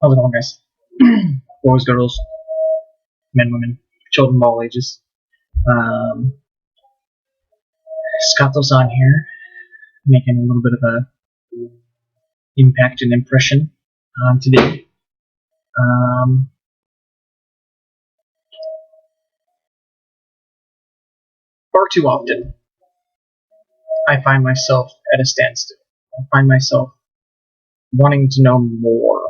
How's it going, guys? Boys, girls, men, women, children of all ages. Skattosan here, making a little bit of a impact and impression today. Far too often, I find myself at a standstill. I find myself wanting to know more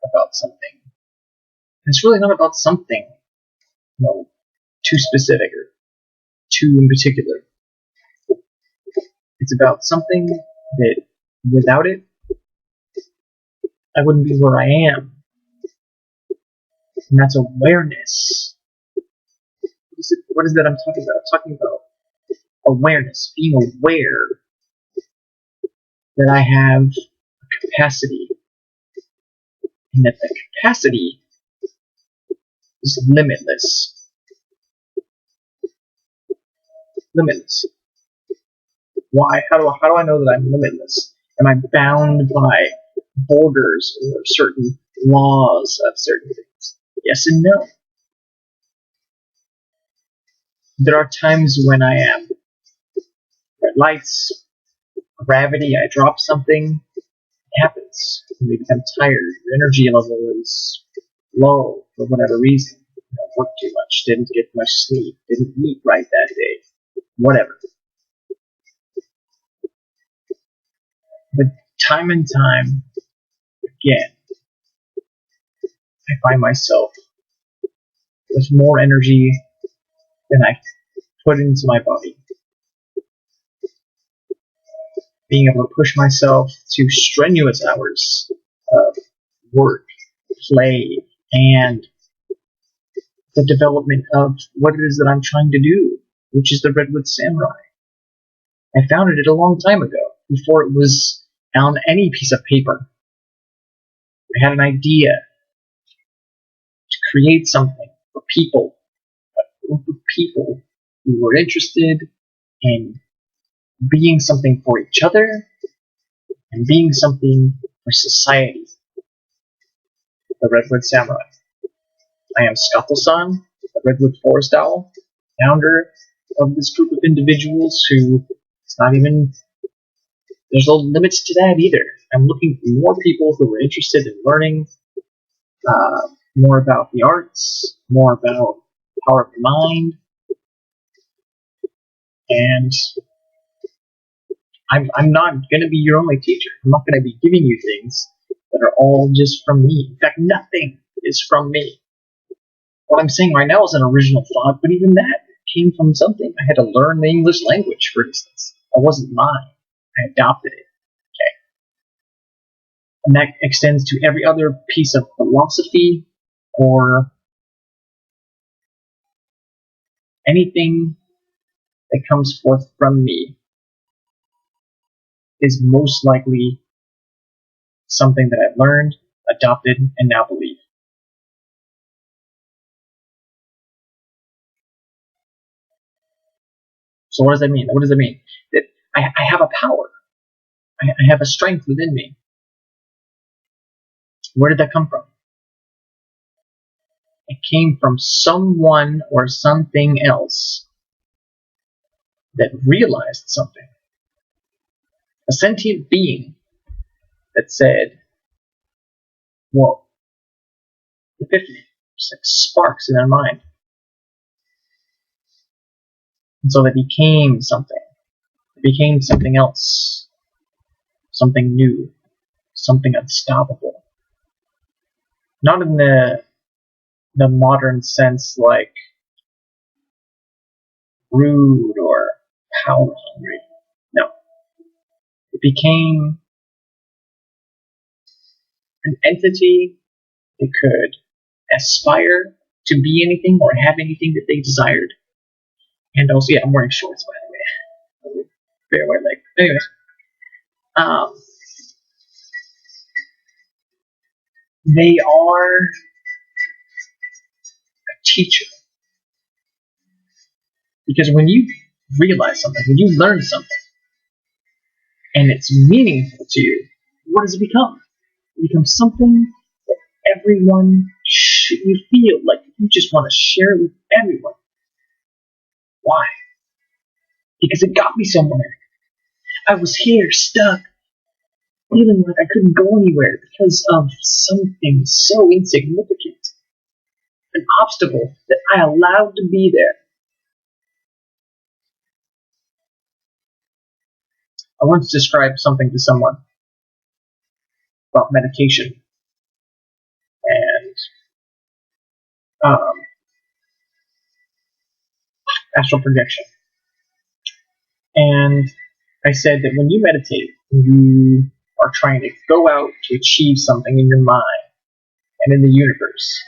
about something. And it's really not about something, too specific or too in particular. It's about something that, without it, I wouldn't be where I am. And that's awareness. What is that I'm talking about? I'm talking about awareness, being aware that I have a capacity, and that the capacity is limitless. Limitless. Why? How do I know that I'm limitless? Am I bound by borders or certain laws of certain things? Yes and no. There are times when I am. Red lights, gravity, I drop something, it happens. You become tired, your energy level is low for whatever reason. Worked too much, didn't get much sleep, didn't eat right that day, whatever. But time and time again, I find myself with more energy than I put into my body. Being able to push myself to strenuous hours of work, play, and the development of what it is that I'm trying to do, which is the Redwood Samurai. I founded it a long time ago, before it was on any piece of paper. I had an idea to create something for people, a group of people who were interested in being something for each other and being something for society. The Redwood Samurai. I am Skattosan, the Redwood Forest Owl, founder of this group of individuals who, it's not even, there's no limits to that either. I'm looking for more people who are interested in learning more about the arts, more about the power of the mind, and I'm not going to be your only teacher. I'm not going to be giving you things that are all just from me. In fact, nothing is from me. What I'm saying right now is an original thought, but even that came from something. I had to learn the English language, for instance. It wasn't mine. I adopted it. Okay. And that extends to every other piece of philosophy or anything that comes forth from me is most likely something that I've learned, adopted, and now believe. So what does that mean? What does it mean? That I have a power. I have a strength within me. Where did that come from? It came from someone or something else that realized something. A sentient being that said, whoa, epiphany, just like sparks in their mind. And so they became something. It became something else. Something new. Something unstoppable. Not in the modern sense like rude or power hungry. No. It became an entity that could aspire to be anything or have anything that they desired. And also, yeah, I'm wearing shorts, by the way. Very white leg. Anyways. They are a teacher. Because when you realize something, when you learn something, and it's meaningful to you, what does it become? It becomes something that everyone, you feel like you just want to share it with everyone. Why? Because it got me somewhere. I was here, stuck, feeling like I couldn't go anywhere because of something so insignificant. An obstacle that I allowed to be there. I once described something to someone about meditation and astral projection. And I said that when you meditate, you are trying to go out to achieve something in your mind and in the universe.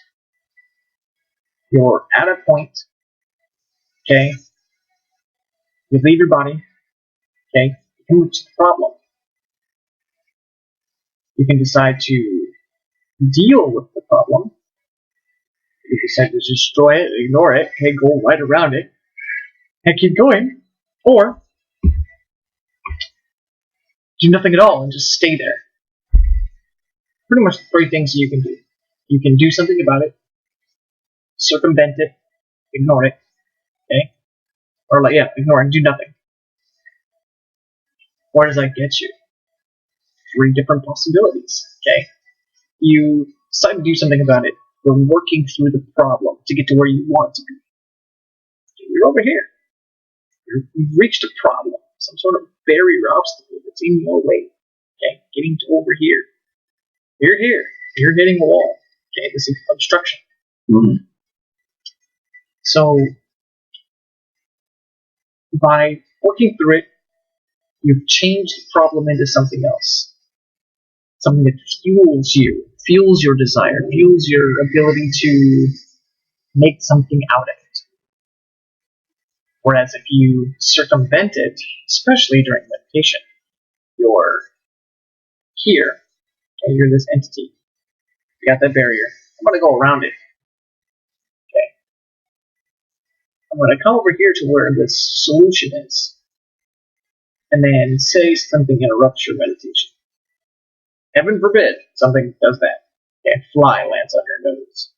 You're at a point, okay? You leave your body, okay? You can move to the problem. You can decide to deal with the problem. You can decide to destroy it, ignore it, okay, go right around it, and keep going. Or do nothing at all and just stay there. Pretty much the three things you can do. You can do something about it, circumvent it, ignore it, okay? Or ignore and do nothing. Where does that get you? Three different possibilities, okay? You decide to do something about it. You're working through the problem to get to where you want to be. You're over here. You've reached a problem, some sort of barrier obstacle that's in your way, okay? Getting to over here. You're here. You're hitting a wall, okay? This is obstruction. Mm-hmm. So, by working through it, you've changed the problem into something else. Something that fuels you, fuels your desire, fuels your ability to make something out of it. Whereas if you circumvent it, especially during meditation, you're here, and you're this entity. You got that barrier. I'm going to go around it. Okay. I'm going to come over here to where this solution is, and then say something interrupts your meditation. Heaven forbid something does that. Okay, a fly lands on your nose.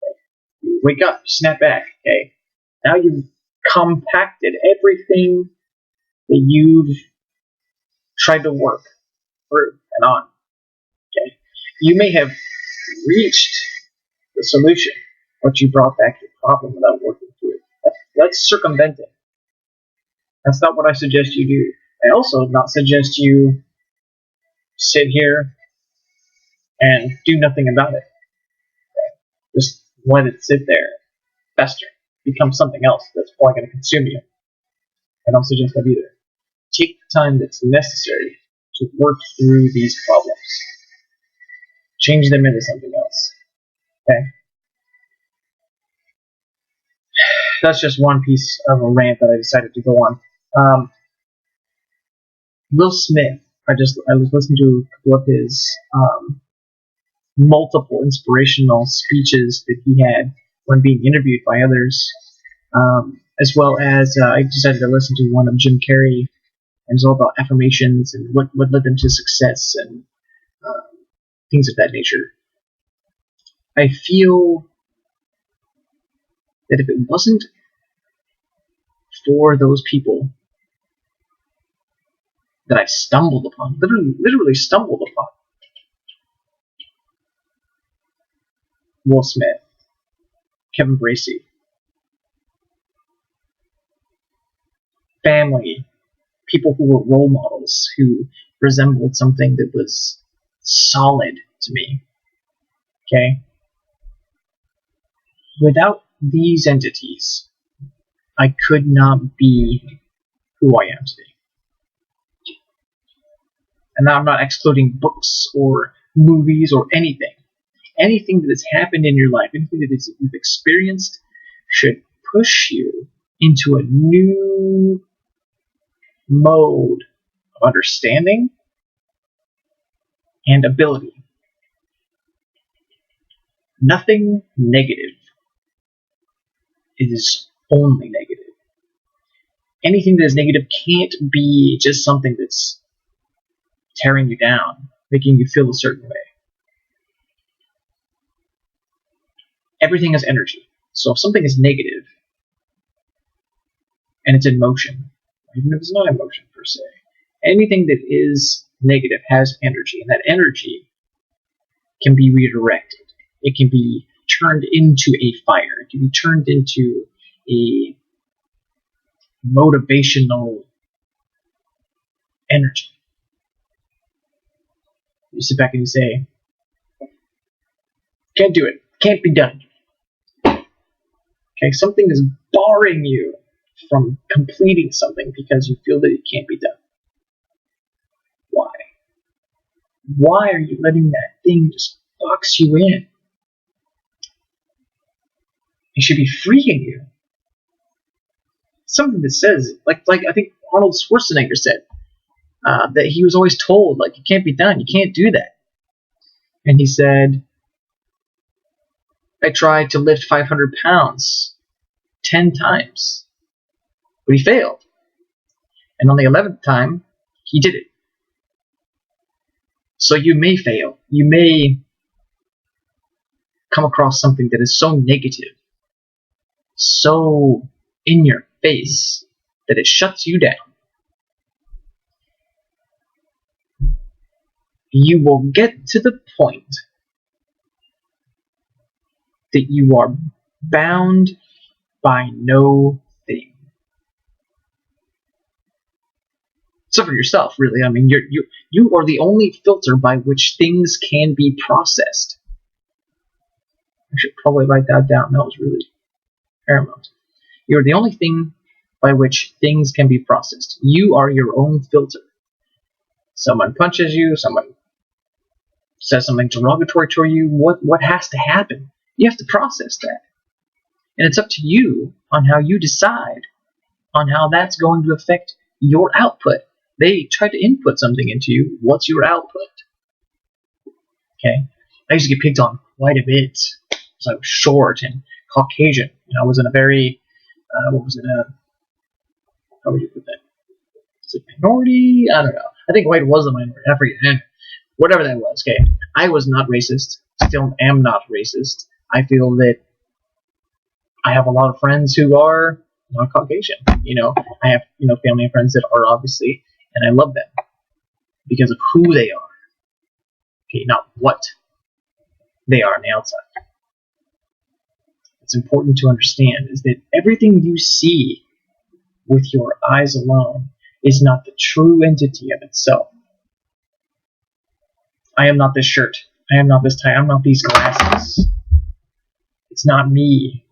Okay. You wake up, you snap back. Okay, now you've compacted everything that you've tried to work through and on. Okay, you may have reached the solution, but you brought back your problem without working through it. That's circumventing. That's not what I suggest you do. I also not suggest you sit here and do nothing about it. Okay? Just let it sit there, fester, become something else that's probably going to consume you. I don't suggest that either. Take the time that's necessary to work through these problems. Change them into something else. Okay? That's just one piece of a rant that I decided to go on. Will Smith, I was listening to a couple of his multiple inspirational speeches that he had when being interviewed by others, as well as I decided to listen to one of Jim Carrey, and it's all about affirmations and what led them to success and things of that nature. I feel that if it wasn't for those people that I stumbled upon, literally stumbled upon, Will Smith, Kevin Bracey, family, people who were role models, who resembled something that was solid to me. Okay? Without these entities, I could not be who I am today. And now I'm not excluding books or movies or anything. Anything that has happened in your life, anything that you've experienced, should push you into a new mode of understanding and ability. Nothing negative is only negative. Anything that is negative can't be just something that's tearing you down, making you feel a certain way. everything is energy. So if something is negative and it's in motion, even if it's not in motion per se, anything that is negative has energy, and that energy can be redirected. It can be turned into a fire. It can be turned into a motivational energy. You sit back and you say, can't do it. Can't be done. Okay, something is barring you from completing something because you feel that it can't be done. Why? Why are you letting that thing just box you in? It should be freeing you. Something that says, like I think Arnold Schwarzenegger said, that he was always told, like, it can't be done, you can't do that. And he said, I tried to lift 500 pounds 10 times, but he failed. And on the 11th time, he did it. So you may fail. You may come across something that is so negative, so in your face, that it shuts you down. You will get to the point that you are bound by no thing. So for yourself, really, I mean, you are the only filter by which things can be processed. I should probably write that down. That was really paramount. You're the only thing by which things can be processed. You are your own filter. Someone punches you, someone says something derogatory to you, what has to happen? You have to process that. And it's up to you on how you decide on how that's going to affect your output. They try to input something into you. What's your output? Okay? I used to get picked on quite a bit because I was short and Caucasian. I was in a very, how would you put that? Is it minority? I don't know. I think white was the minority. I forget. Whatever that was. Okay. I was not racist. Still am not racist. I feel that I have a lot of friends who are not Caucasian. I have, family and friends that are, obviously, and I love them because of who they are. Okay, not what they are on the outside. It's important to understand is that everything you see with your eyes alone is not the true entity of itself. I am not this shirt. I am not this tie. I'm not these glasses. It's not me.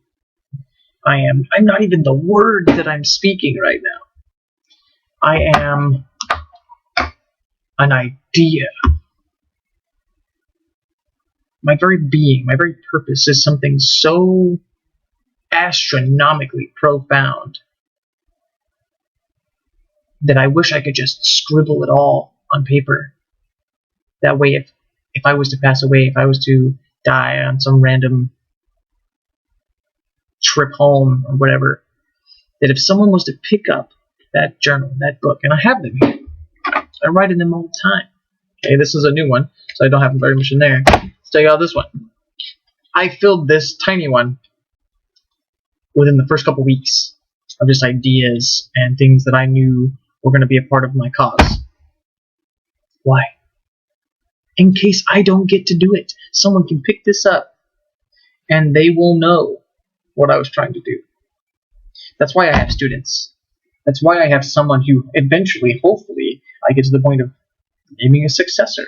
I'm not even the word that I'm speaking right now. I am an idea. My very being, my very purpose is something so astronomically profound that I wish I could just scribble it all on paper. That way, if I was to pass away, if I was to die on some random trip home or whatever, that if someone was to pick up that journal, that book, and I have them here, I write in them all the time. Okay, this is a new one, so I don't have very much in there. Let's take out this one. I filled this tiny one within the first couple weeks of just ideas and things that I knew were going to be a part of my cause. Why? In case I don't get to do it, someone can pick this up and they will know what I was trying to do. That's why I have students. That's why I have someone who eventually, hopefully, I get to the point of naming a successor.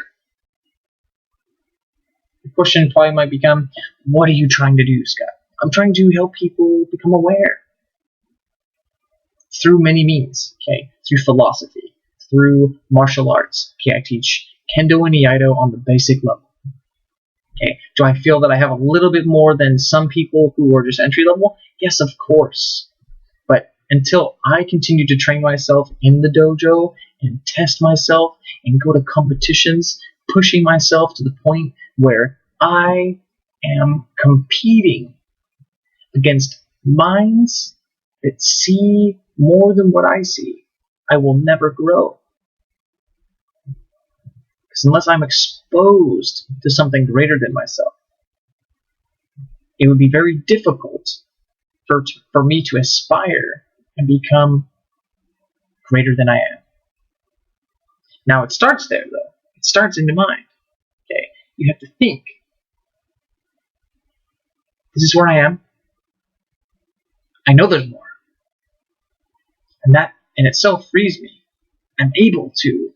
The question probably might become, what are you trying to do, Scott? I'm trying to help people become aware. Through many means, okay? Through philosophy, through martial arts. Okay, I teach Kendo and Iaido on the basic level. Okay, do I feel that I have a little bit more than some people who are just entry level? Yes, of course. But until I continue to train myself in the dojo and test myself and go to competitions, pushing myself to the point where I am competing against minds that see more than what I see, I will never grow. Because unless I'm exposed to something greater than myself, it would be very difficult for me to aspire and become greater than I am. Now, it starts there, though. It starts in the mind. Okay, you have to think. This is where I am. I know there's more. And that in itself frees me. I'm able to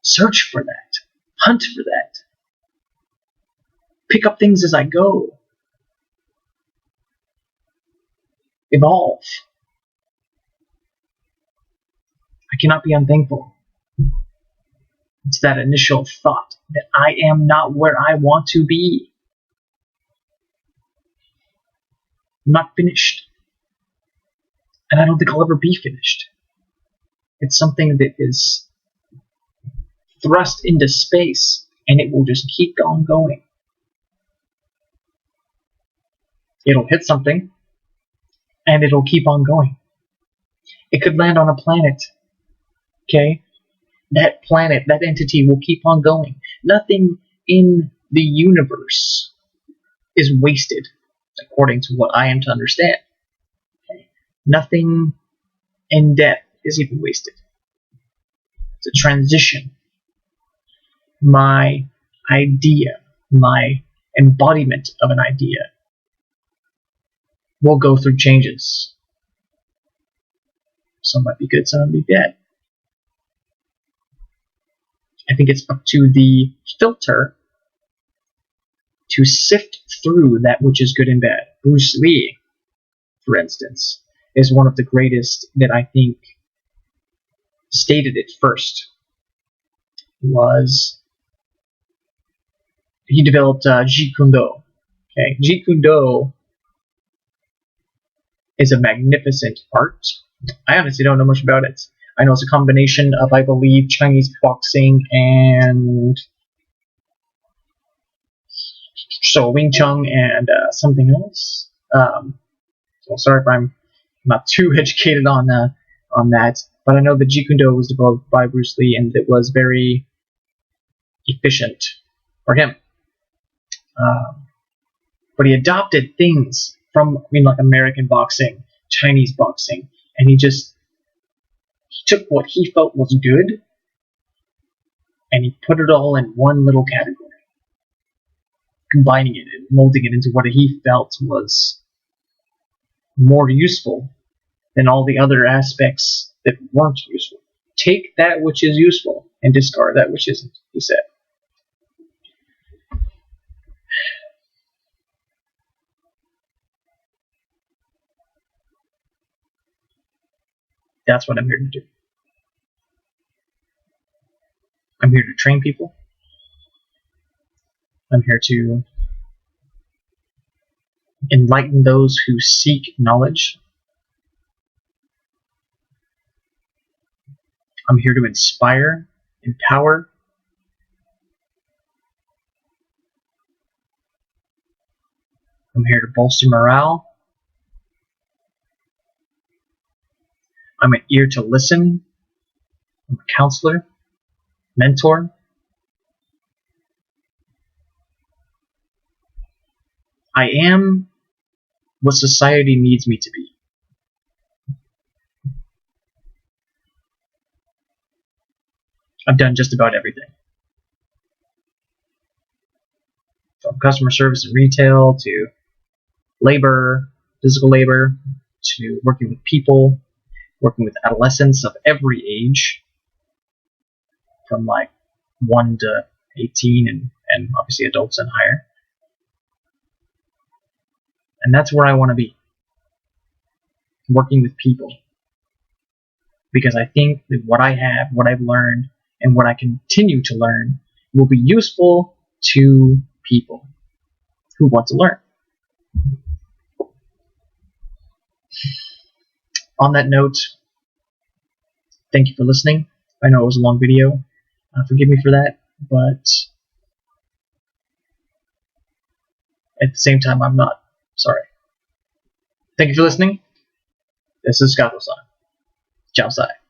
search for that, hunt for that, pick up things as I go, evolve. I cannot be unthankful. It's that initial thought that I am not where I want to be. I'm not finished. And I don't think I'll ever be finished. It's something that is thrust into space, and it will just keep on going. It'll hit something, and it'll keep on going. It could land on a planet. Okay? That planet, that entity will keep on going. Nothing in the universe is wasted, according to what I am to understand. Okay? Nothing in death is even wasted. It's a transition. My idea, my embodiment of an idea will go through changes. Some might be good, some might be bad. I think it's up to the filter to sift through that which is good and bad. Bruce Lee, for instance, is one of the greatest that I think stated it first. He developed Jeet Kune Do. Okay, Jeet Kune Do is a magnificent art. I honestly don't know much about it. I know it's a combination of, I believe, Chinese boxing and Wing Chun and something else. So sorry if I'm not too educated on that, but I know that Jeet Kune Do was developed by Bruce Lee, and it was very efficient for him. But he adopted things from, like American boxing, Chinese boxing, and he took what he felt was good, and he put it all in one little category, combining it and molding it into what he felt was more useful than all the other aspects that weren't useful. Take that which is useful and discard that which isn't, he said. That's what I'm here to do. I'm here to train people. I'm here to enlighten those who seek knowledge. I'm here to inspire, empower. I'm here to bolster morale. I'm an ear to listen. I'm a counselor, mentor. I am what society needs me to be. I've done just about everything. From customer service and retail to labor, physical labor, to working with people, working with adolescents of every age, from like 1 to 18 and obviously adults and higher. And that's where I want to be, working with people. Because I think that what I have, what I've learned, and what I continue to learn will be useful to people who want to learn. On that note, thank you for listening. I know it was a long video. Forgive me for that, but at the same time, I'm not sorry. Thank you for listening. This is Skattosan. Ciao, sai.